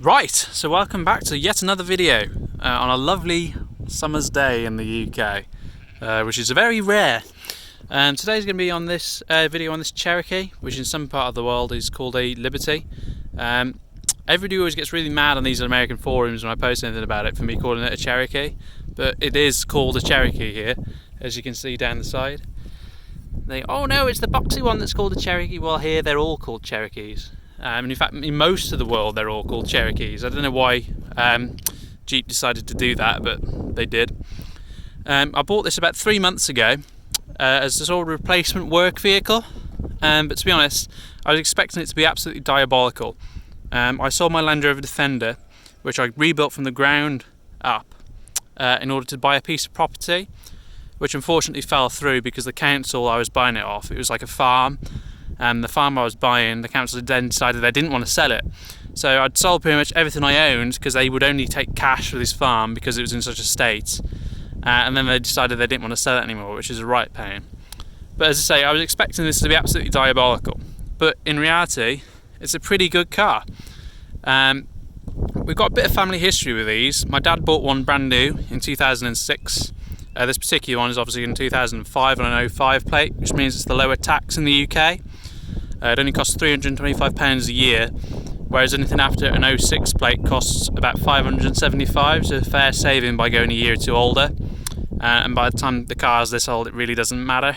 Right, so welcome back to yet another video on a lovely summer's day in the UK, which is very rare. Today's going to be on this video on this Cherokee, which in some part of the world is called a Liberty. Everybody always gets really mad on these American forums when I post anything about it for me calling it a Cherokee, but it is called a Cherokee here, as you can see down the side. Oh no, it's the boxy one that's called a Cherokee. Well, here they're all called Cherokees. And in fact, in most of the world, they're all called Cherokees. I don't know why Jeep decided to do that, but they did. I bought this about 3 months ago as a sort of replacement work vehicle. But to be honest, I was expecting it to be absolutely diabolical. I sold my Land Rover Defender, which I rebuilt from the ground up in order to buy a piece of property, which unfortunately fell through because the council I was buying it off, it was like a farm. And the farm I was buying, the council then decided they didn't want to sell it. So I'd sold pretty much everything I owned because they would only take cash for this farm because it was in such a state. And then they decided they didn't want to sell it anymore, which is a right pain. But as I say, I was expecting this to be absolutely diabolical. But in reality, it's a pretty good car. We've got a bit of family history with these. My dad bought one brand new in 2006. This particular one is obviously in 2005 on an 05 plate, which means it's the lower tax in the UK. It only costs £325 a year, whereas anything after an 06 plate costs about £575, so a fair saving by going a year or two older. And by the time the car's this old, it really doesn't matter.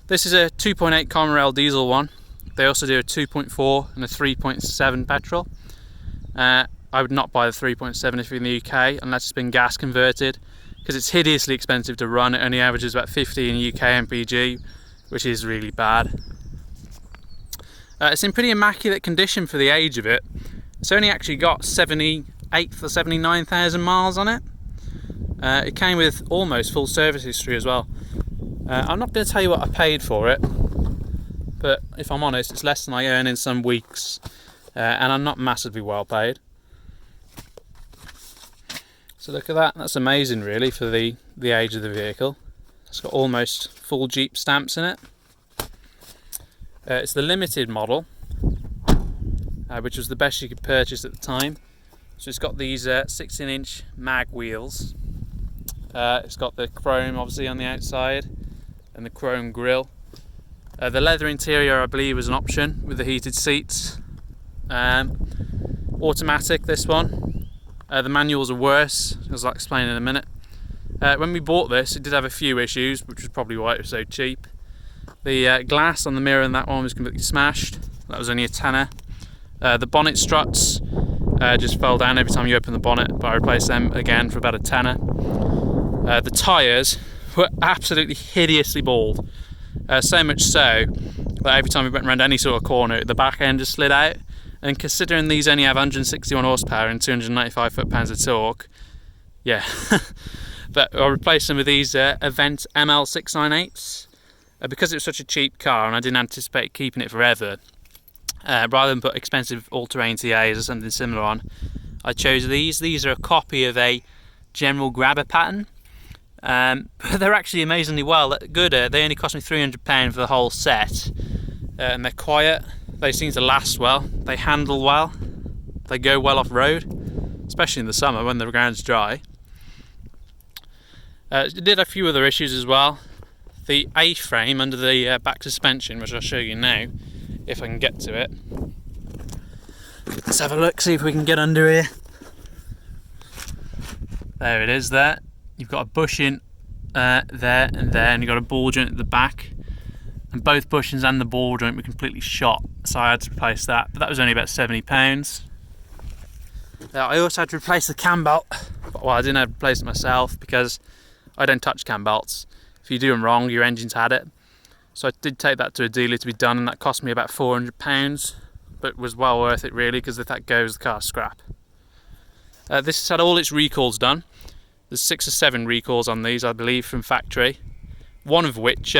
This is a 2.8 common rail diesel one. They also do a 2.4 and a 3.7 petrol. I would not buy the 3.7 if you're in the UK unless it's been gas converted, because it's hideously expensive to run. It only averages about 50 in UK MPG, which is really bad. It's in pretty immaculate condition for the age of it. It's only actually got 78 or 79,000 miles on it. It came with almost full service history as well. I'm not going to tell you what I paid for it, but if I'm honest, it's less than I earn in some weeks, and I'm not massively well paid. So look at that, that's amazing really for the age of the vehicle. It's got almost full Jeep stamps in it. It's the limited model, which was the best you could purchase at the time. So it's got these 16-inch mag wheels. It's got the chrome obviously on the outside and the chrome grille. The leather interior I believe was an option with the heated seats. Automatic, this one. The manuals are worse, as I'll explain in a minute. When we bought this, it did have a few issues, which was probably why it was so cheap. The glass on the mirror in that one was completely smashed. That was only a tenner. The bonnet struts just fell down every time you open the bonnet, but I replaced them again for about a tenner. The tyres were absolutely hideously bald. So much so that every time we went around any sort of corner, the back end just slid out. And considering these only have 161 horsepower and 295 foot-pounds of torque, yeah. But I replaced them with these Event ML698s because it was such a cheap car and I didn't anticipate keeping it forever. Rather than put expensive all-terrain TAs or something similar on, I chose these. These are a copy of a general grabber pattern, but they're actually amazingly good. They only cost me £300 for the whole set, and they're quiet. They seem to last well. They handle well. They go well off-road, especially in the summer when the ground's dry. It did a few other issues as well. The A-frame under the back suspension, which I'll show you now, if I can get to it. Let's have a look, see if we can get under here. There it is there. You've got a bushing there and there, and you've got a ball joint at the back. And both bushings and the ball joint were completely shot, so I had to replace that. But that was only about £70. I also had to replace the cam belt. Well, I didn't have to replace it myself because I don't touch cam belts. If you do them wrong, your engine's had it. So I did take that to a dealer to be done, and that cost me about £400, but was well worth it really, because if that goes, the car's scrap. This has had all its recalls done. There's 6 or 7 recalls on these, I believe, from factory. One of which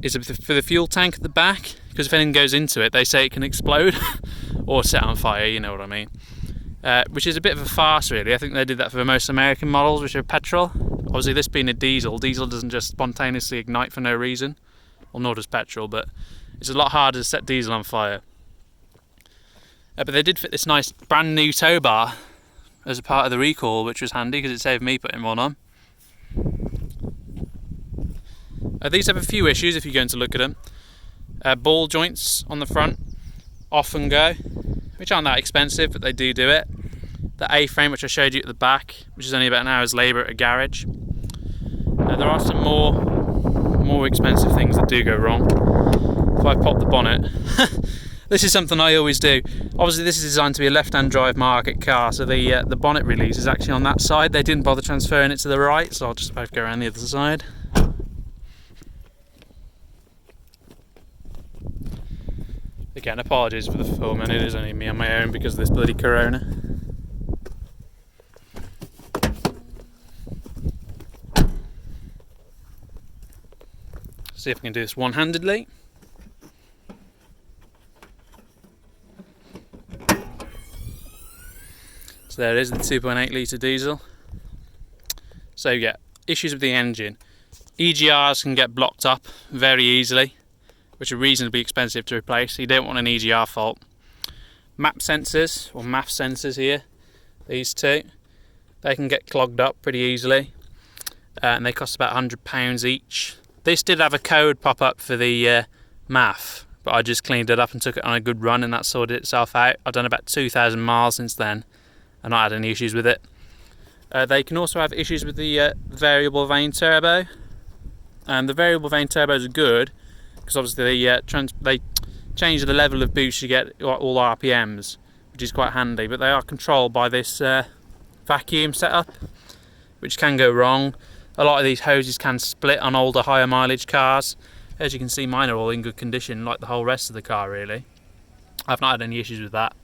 is for the fuel tank at the back, because if anything goes into it, they say it can explode or set on fire, you know what I mean. Which is a bit of a farce really. I think they did that for most American models, which are petrol. Obviously this being a diesel doesn't just spontaneously ignite for no reason. Well, nor does petrol, but it's a lot harder to set diesel on fire. But they did fit this nice brand new tow bar as a part of the recall, which was handy because it saved me putting one on. These have a few issues if you're going to look at them. Ball joints on the front often go, which aren't that expensive, but they do it. The A-frame, which I showed you at the back, which is only about an hour's labour at a garage. There are some more expensive things that do go wrong. If I pop the bonnet, this is something I always do. Obviously this is designed to be a left-hand drive market car, so the bonnet release is actually on that side. They didn't bother transferring it to the right, so I'll just about go around the other side. Again, apologies for the film, and it is only me on my own because of this bloody corona. See if I can do this one-handedly. So there it is, the 2.8 litre diesel. So yeah, issues with the engine. EGRs can get blocked up very easily, which are reasonably expensive to replace. You don't want an EGR fault. MAP sensors, or MAF sensors here, these two, they can get clogged up pretty easily, and they cost about £100 each. This did have a code pop up for the MAF, but I just cleaned it up and took it on a good run and that sorted itself out. I've done about 2,000 miles since then and not had any issues with it. They can also have issues with the variable vane turbo. The variable vane turbos are good because obviously they change the level of boost you get all RPMs, which is quite handy, but they are controlled by this vacuum setup, which can go wrong. A lot of these hoses can split on older higher mileage cars. As you can see, mine are all in good condition like the whole rest of the car really. I've not had any issues with that.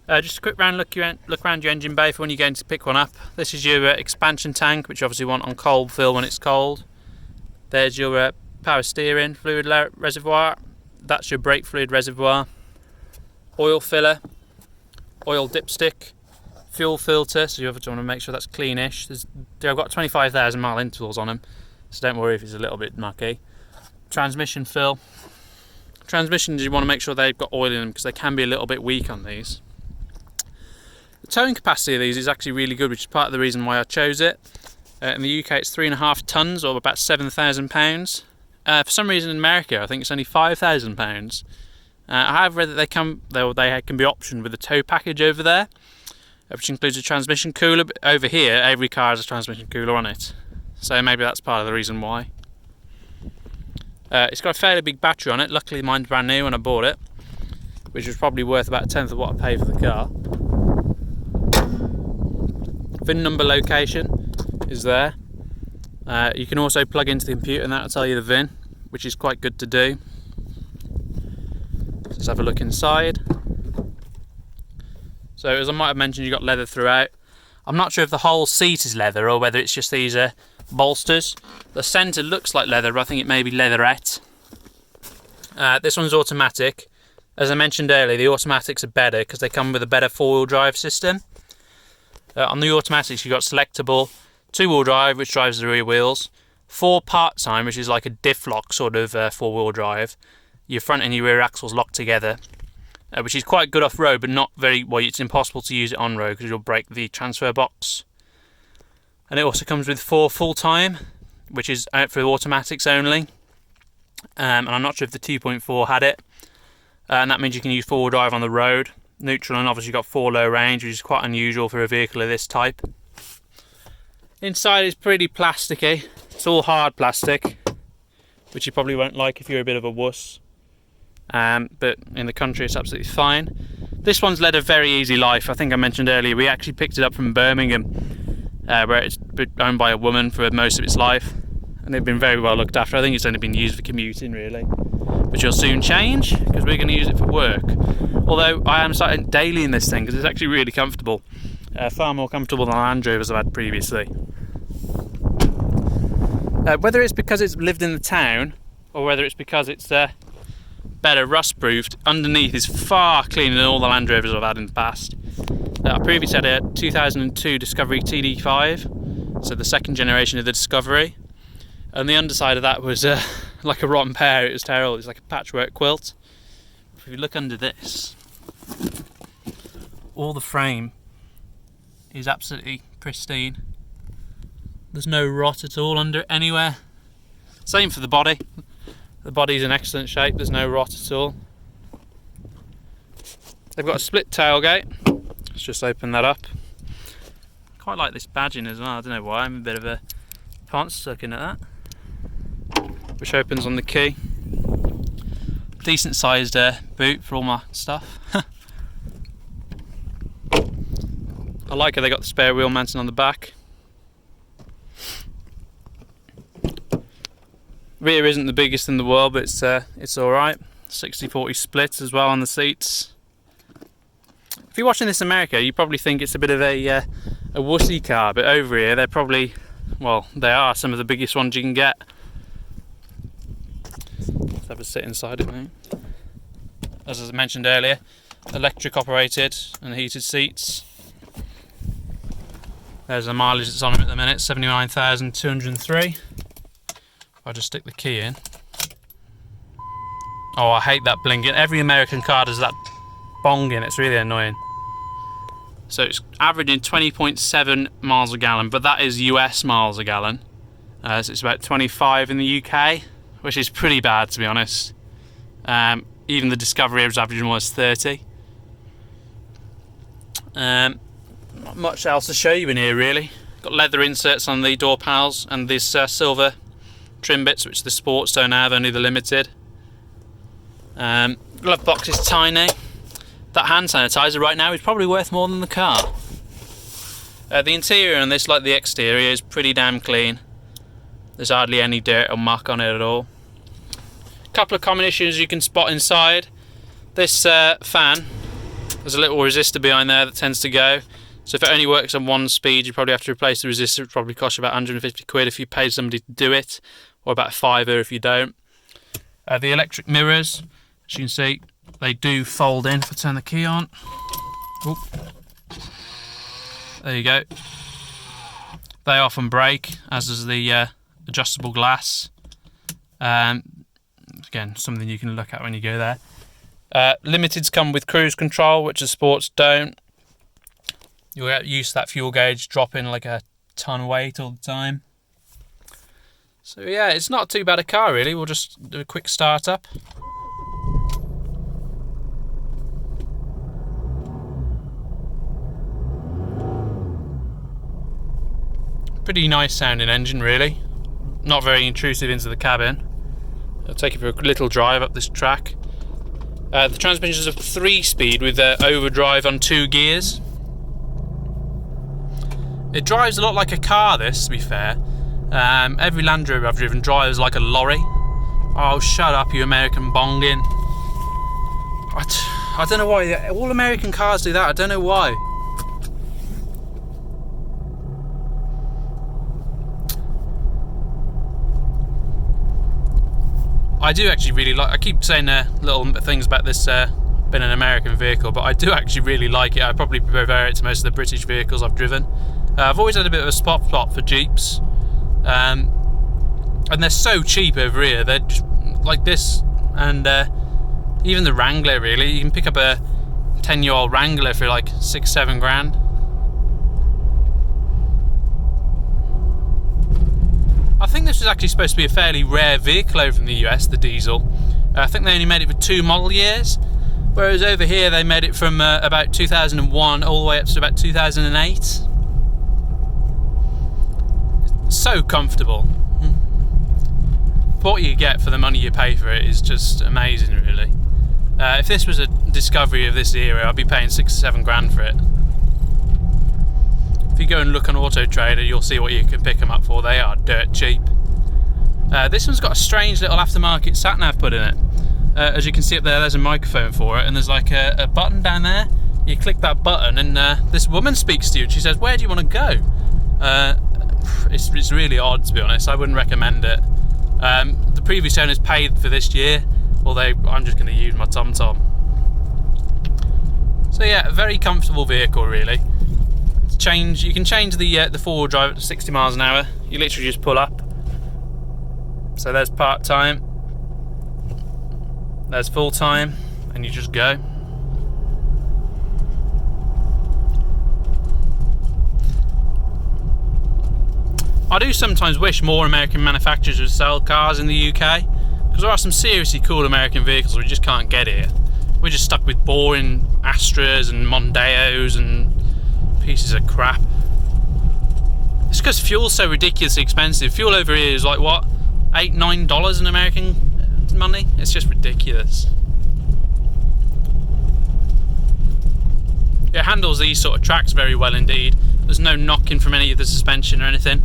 Just a quick look around your engine bay for when you're going to pick one up. This is your expansion tank, which you obviously want on cold fill when it's cold. There's your power steering fluid reservoir. That's your brake fluid reservoir. Oil filler, oil dipstick, fuel filter, so you obviously want to make sure that's cleanish. They've got 25,000 mile intervals on them, so don't worry if it's a little bit mucky. Transmission fill. Transmissions, you want to make sure they've got oil in them because they can be a little bit weak on these. The towing capacity of these is actually really good, which is part of the reason why I chose it. In the UK it's 3.5 tonnes, or about £7,000. For some reason in America I think it's only £5,000. I have read that they can be optioned with a tow package over there, which includes a transmission cooler, but over here every car has a transmission cooler on it, so maybe that's part of the reason why. It's got a fairly big battery on it. Luckily mine's brand new when I bought it, which was probably worth about a tenth of what I paid for the car. VIN number location is there. You can also plug into the computer and that'll tell you the VIN, which is quite good to do. Let's have a look inside. So as I might have mentioned, you've got leather throughout. I'm not sure if the whole seat is leather or whether it's just these bolsters. The centre looks like leather, but I think it may be leatherette. This one's automatic. As I mentioned earlier, the automatics are better because they come with a better four-wheel drive system. On the automatics you've got selectable, two-wheel drive, which drives the rear wheels, 4 part-time, which is like a diff lock sort of four-wheel drive. Your front and your rear axles locked together, which is quite good off-road, but not very well. It's impossible to use it on-road because you'll break the transfer box. And it also comes with 4 full-time, which is out for automatics only. And I'm not sure if the 2.4 had it. And that means you can use four-wheel drive on the road. Neutral, and obviously you've got 4 low range, which is quite unusual for a vehicle of this type. Inside is pretty plasticky. It's all hard plastic, which you probably won't like if you're a bit of a wuss. But in the country it's absolutely fine. This one's led a very easy life. I think I mentioned earlier we actually picked it up from Birmingham, where it's been owned by a woman for most of its life, and they've been very well looked after. I think it's only been used for commuting really, which will soon change because we're going to use it for work. Although I am sat daily in this thing because it's actually really comfortable, far more comfortable than the Land Rovers I've had previously. Whether it's because it's lived in the town or whether it's because it's better rust proofed, underneath is far cleaner than all the Land Rovers I've had in the past. I previously had a 2002 Discovery TD5, so the second generation of the Discovery, and the underside of that was like a rotten pear. It was terrible. It was like a patchwork quilt. If you look under this, all the frame is absolutely pristine. There's no rot at all under it anywhere. Same for the body. The body's in excellent shape, there's no rot at all. They've got a split tailgate. Let's just open that up. Quite like this badging as well, I don't know why, I'm a bit of a pants looking at that. Which opens on the key. Decent sized boot for all my stuff. I like how they got the spare wheel mounted on the back. Rear isn't the biggest in the world, but it's alright. 60-40 split as well on the seats. If you're watching this in America, you probably think it's a bit of a wussy car, but over here they're probably, well, they are some of the biggest ones you can get. Let's have a sit inside it now. As I mentioned earlier, electric operated and heated seats. There's the mileage that's on them at the minute, 79,203. I'll just stick the key in. Oh, I hate that blinking. Every American car does that bonging, it's really annoying. So it's averaging 20.7 miles a gallon, but that is US miles a gallon. So it's about 25 in the UK, which is pretty bad to be honest. Even the Discovery was averaging almost 30. Not much else to show you in here really. Got leather inserts on the door panels and these silver trim bits which the sports don't have, only the limited. Glove box is tiny. That hand sanitizer right now is probably worth more than the car. The interior on this, like the exterior, is pretty damn clean. There's hardly any dirt or muck on it at all. A couple of common issues you can spot inside. This fan, there's a little resistor behind there that tends to go. So if it only works on one speed, you probably have to replace the resistor. It probably costs you about 150 quid if you pay somebody to do it, or about a fiver if you don't. The electric mirrors, as you can see, they do fold in if I turn the key on. Oop. There you go. They often break, as does the adjustable glass. Again, something you can look at when you go there. Limiteds come with cruise control, which the sports don't. You'll get used to that fuel gauge dropping like a ton weight all the time. So yeah, it's not too bad a car really. We'll just do a quick start up. Pretty nice sounding engine really. Not very intrusive into the cabin. I'll take you for a little drive up this track. The transmission is a 3-speed with overdrive on 2 gears. It drives a lot like a car, this, to be fair. Every Land Rover I've driven drives like a lorry. Oh, shut up, you American bongin. I don't know why. All American cars do that. I don't know why. I do actually really like, I keep saying little things about this being an American vehicle, but I do actually really like it. I probably prefer it to most of the British vehicles I've driven. I've always had a bit of a spot for Jeeps, and they're so cheap over here. They're just like this, and even the Wrangler really. You can pick up a 10-year-old Wrangler for like 6-7 grand. I think this was actually supposed to be a fairly rare vehicle over in the US, the diesel. I think they only made it for 2 model years, whereas over here they made it from about 2001 all the way up to about 2008. So comfortable. What you get for the money you pay for it is just amazing really. If this was a Discovery of this era, I'd be paying 6-7 grand for it. If you go and look on Auto Trader, you'll see what you can pick them up for. They are dirt cheap. This one's got a strange little aftermarket sat-nav put in it. As you can see up there, there's a microphone for it, and there's like a button down there. You click that button and this woman speaks to you and she says, "Where do you want to go?" It's really odd, to be honest. I wouldn't recommend it. The previous owners paid for this year, although I'm just going to use my TomTom. So yeah, a very comfortable vehicle really. You can change the four-wheel drive to 60 miles an hour. You literally just pull up. So there's part time, there's full time, and you just go. I do sometimes wish more American manufacturers would sell cars in the UK, because there are some seriously cool American vehicles we just can't get here. We're just stuck with boring Astras and Mondeos and pieces of crap. It's because fuel's so ridiculously expensive. Fuel over here is like, what, $8, $9 in American money? It's just ridiculous. It handles these sort of tracks very well indeed. There's no knocking from any of the suspension or anything.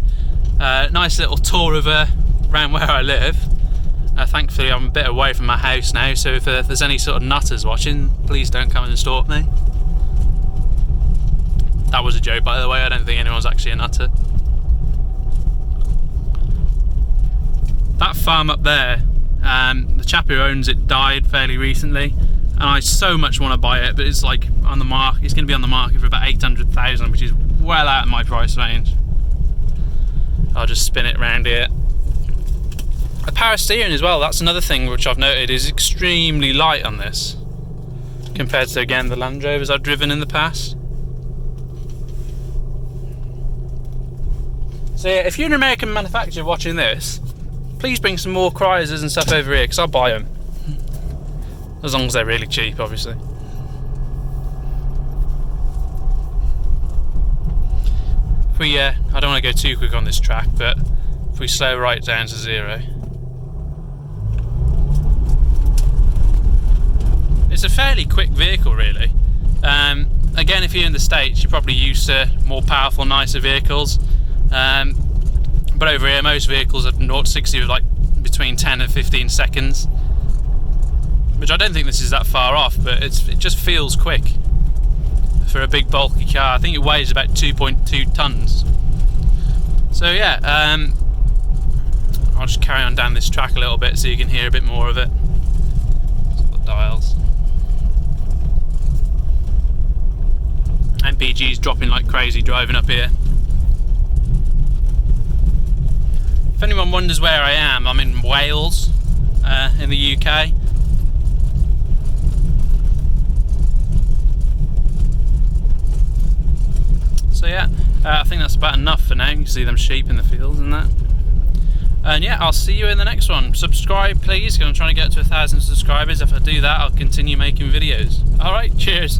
Nice little tour of around where I live. Thankfully I'm a bit away from my house now, so if there's any sort of nutters watching, please don't come and stalk me. That was a joke, by the way. I don't think anyone's actually a nutter. That farm up there, the chap who owns it died fairly recently, and I so much want to buy it, but it's like on the market. It's going to be on the market for about 800,000, which is well out of my price range. I'll just spin it around here. The power steering as well, that's another thing which I've noted is extremely light on this compared to, again, the Land Rovers I've driven in the past. So yeah, if you're an American manufacturer watching this, please bring some more Chrysers and stuff over here, because I'll buy them. As long as they're really cheap, obviously. If we, I don't want to go too quick on this track, but if we slow right down to 0. It's a fairly quick vehicle, really. Again, if you're in the States, you're probably used to more powerful, nicer vehicles. But over here, most vehicles are 0 to 60 with like between 10 and 15 seconds. Which I don't think this is that far off, but it just feels quick for a big bulky car. I think it weighs about 2.2 tons. So yeah, I'll just carry on down this track a little bit so you can hear a bit more of it. The dials. MPG's dropping like crazy driving up here. If anyone wonders where I am, I'm in Wales, in the UK. So yeah, I think that's about enough for now. You can see them sheep in the fields and that. And yeah, I'll see you in the next one. Subscribe please, because I'm trying to get to 1,000 subscribers. If I do that, I'll continue making videos. Alright, cheers.